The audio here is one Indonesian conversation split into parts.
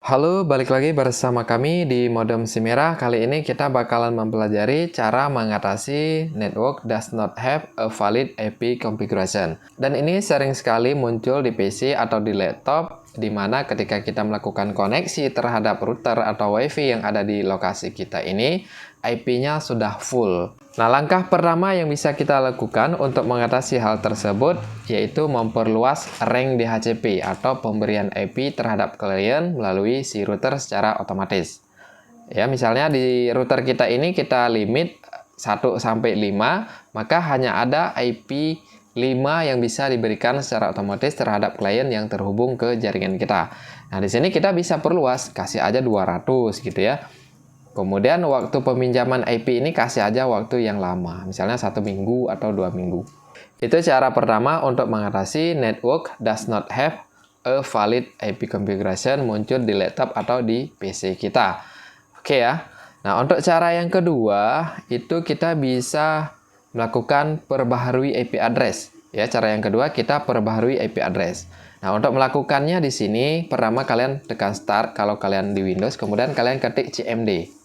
Halo, balik lagi bersama kami di Modem Simera. Kali ini kita bakalan mempelajari cara mengatasi network does not have a valid IP configuration. Dan ini sering sekali muncul di PC atau di laptop, di mana ketika kita melakukan koneksi terhadap router atau WiFi yang ada di lokasi kita ini, IP-nya sudah full. Nah, langkah pertama yang bisa kita lakukan untuk mengatasi hal tersebut yaitu memperluas range DHCP atau pemberian IP terhadap klien melalui si router secara otomatis. Ya, misalnya di router kita ini kita limit 1 sampai 5, maka hanya ada IP 5 yang bisa diberikan secara otomatis terhadap klien yang terhubung ke jaringan kita. Nah, di sini kita bisa perluas, kasih aja 200 gitu ya. Kemudian waktu peminjaman IP ini kasih aja waktu yang lama, misalnya 1 minggu atau 2 minggu. Itu cara pertama untuk mengatasi network does not have a valid IP configuration muncul di laptop atau di PC kita. Oke ya. Nah, untuk cara yang kedua, itu kita bisa melakukan perbaharui IP address. Ya, cara yang kedua kita perbaharui IP address. Nah, untuk melakukannya di sini, pertama kalian tekan start kalau kalian di Windows, kemudian kalian ketik cmd.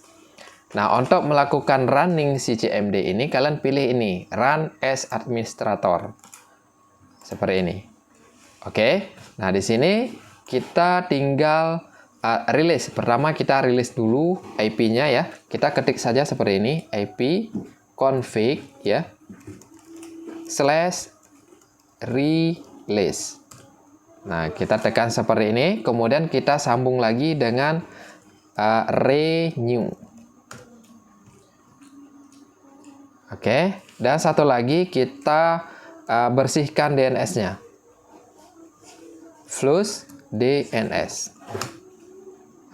Nah, untuk melakukan running si cmd ini, kalian pilih ini, Run as Administrator. Seperti ini. Oke. Nah, di sini kita tinggal rilis. Pertama kita rilis dulu IP-nya ya. Kita ketik saja seperti ini, IP config ya. /release. Nah, kita tekan seperti ini, kemudian kita sambung lagi dengan renew. Oke, dan satu lagi kita bersihkan DNS-nya. Flush DNS.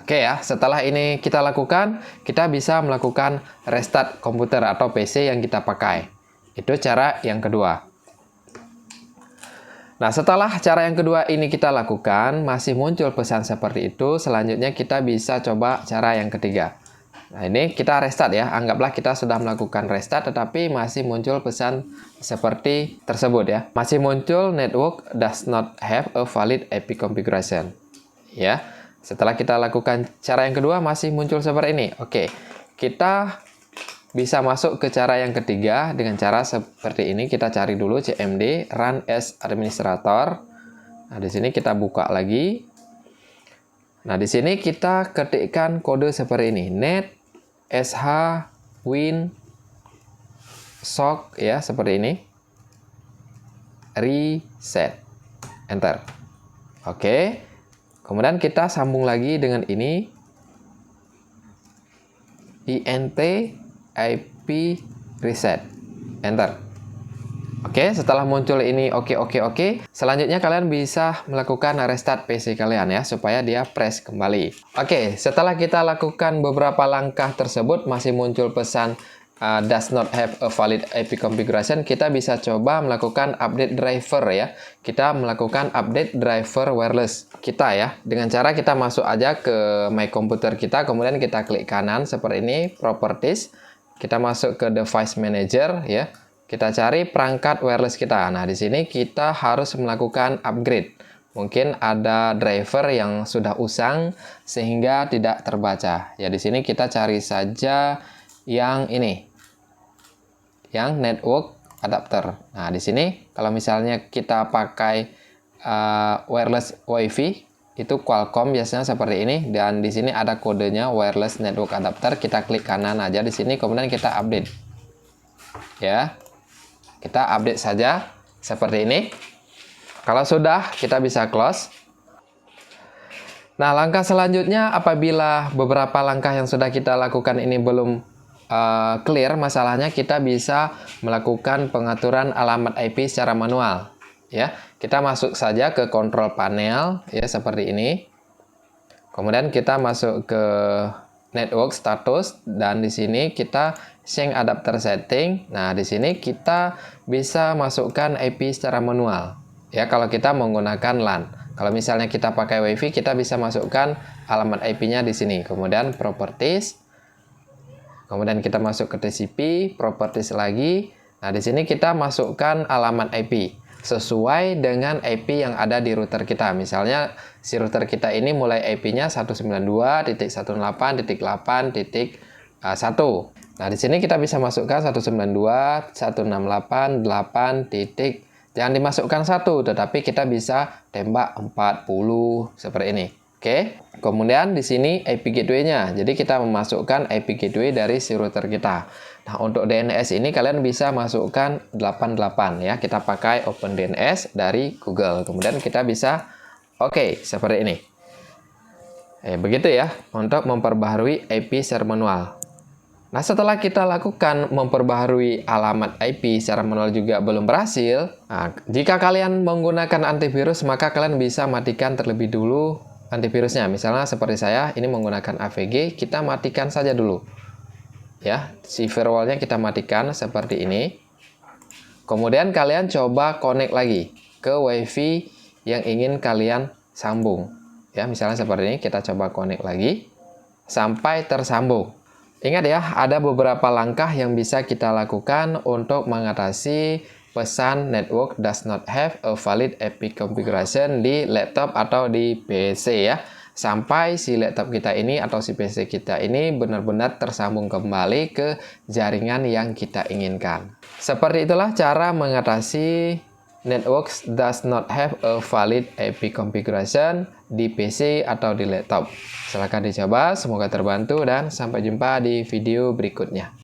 Oke ya, setelah ini kita lakukan, kita bisa melakukan restart komputer atau PC yang kita pakai. Itu cara yang kedua. Nah, setelah cara yang kedua ini kita lakukan, masih muncul pesan seperti itu, selanjutnya kita bisa coba cara yang ketiga. Nah, ini kita restart ya, anggaplah kita sudah melakukan restart, tetapi masih muncul pesan seperti tersebut ya. Masih muncul network does not have a valid IP configuration. Ya, setelah kita lakukan cara yang kedua masih muncul seperti ini. Oke, kita bisa masuk ke cara yang ketiga dengan cara seperti ini. Kita cari dulu cmd run as administrator. Nah, di sini kita buka lagi. Nah, di sini kita ketikkan kode seperti ini, net sh win sock ya, seperti ini. Reset. Enter. Oke. Kemudian kita sambung lagi dengan ini. int IP reset. Enter. Oke, setelah muncul ini oke. Selanjutnya kalian bisa melakukan restart PC kalian ya, supaya dia fresh kembali. Oke, setelah kita lakukan beberapa langkah tersebut masih muncul pesan does not have a valid IP configuration, kita bisa coba melakukan update driver ya. Kita melakukan update driver wireless kita ya. Dengan cara kita masuk aja ke My Computer kita, kemudian kita klik kanan seperti ini, Properties. Kita masuk ke Device Manager ya. Kita cari perangkat wireless kita. Nah, di sini kita harus melakukan upgrade. Mungkin ada driver yang sudah usang sehingga tidak terbaca. Ya, di sini kita cari saja yang ini. Yang network adapter. Nah, di sini kalau misalnya kita pakai wireless WiFi, itu Qualcomm biasanya seperti ini, dan di sini ada kodenya wireless network adapter. Kita klik kanan aja di sini, kemudian kita update. Ya. Kita update saja seperti ini. Kalau sudah, kita bisa close. Nah, langkah selanjutnya apabila beberapa langkah yang sudah kita lakukan ini belum clear masalahnya, kita bisa melakukan pengaturan alamat IP secara manual. Ya, kita masuk saja ke control panel ya, seperti ini. Kemudian kita masuk ke network status, dan di sini kita change adapter setting. Nah, di sini kita bisa masukkan IP secara manual. Ya, kalau kita menggunakan LAN. Kalau misalnya kita pakai WiFi, kita bisa masukkan alamat IP-nya di sini. Kemudian properties. Kemudian kita masuk ke TCP, properties lagi. Nah, di sini kita masukkan alamat IP. sesuai dengan IP yang ada di router kita. Misalnya si router kita ini mulai IP-nya 192.168.8.1. Nah, di sini kita bisa masukkan 192.168.8. Jangan dimasukkan 1, tetapi kita bisa tembak 40 seperti ini. Oke. Kemudian di sini IP gateway-nya. Jadi kita memasukkan IP gateway dari si router kita. Nah, untuk DNS ini kalian bisa masukkan 88 ya. Kita pakai OpenDNS dari Google. Kemudian kita bisa oke, seperti ini. Begitu ya untuk memperbaharui IP secara manual. Nah, setelah kita lakukan memperbaharui alamat IP secara manual juga belum berhasil, nah, jika kalian menggunakan antivirus, maka kalian bisa matikan terlebih dulu antivirusnya. Misalnya seperti saya, ini menggunakan AVG, kita matikan saja dulu. Ya, si firewall-nya kita matikan seperti ini. Kemudian kalian coba connect lagi ke WiFi yang ingin kalian sambung. Ya, misalnya seperti ini, kita coba connect lagi sampai tersambung. Ingat ya, ada beberapa langkah yang bisa kita lakukan untuk mengatasi pesan network does not have a valid IP configuration di laptop atau di PC ya. Sampai si laptop kita ini atau si PC kita ini benar-benar tersambung kembali ke jaringan yang kita inginkan. Seperti itulah cara mengatasi networks does not have a valid IP configuration di PC atau di laptop. Silahkan dicoba, semoga terbantu dan sampai jumpa di video berikutnya.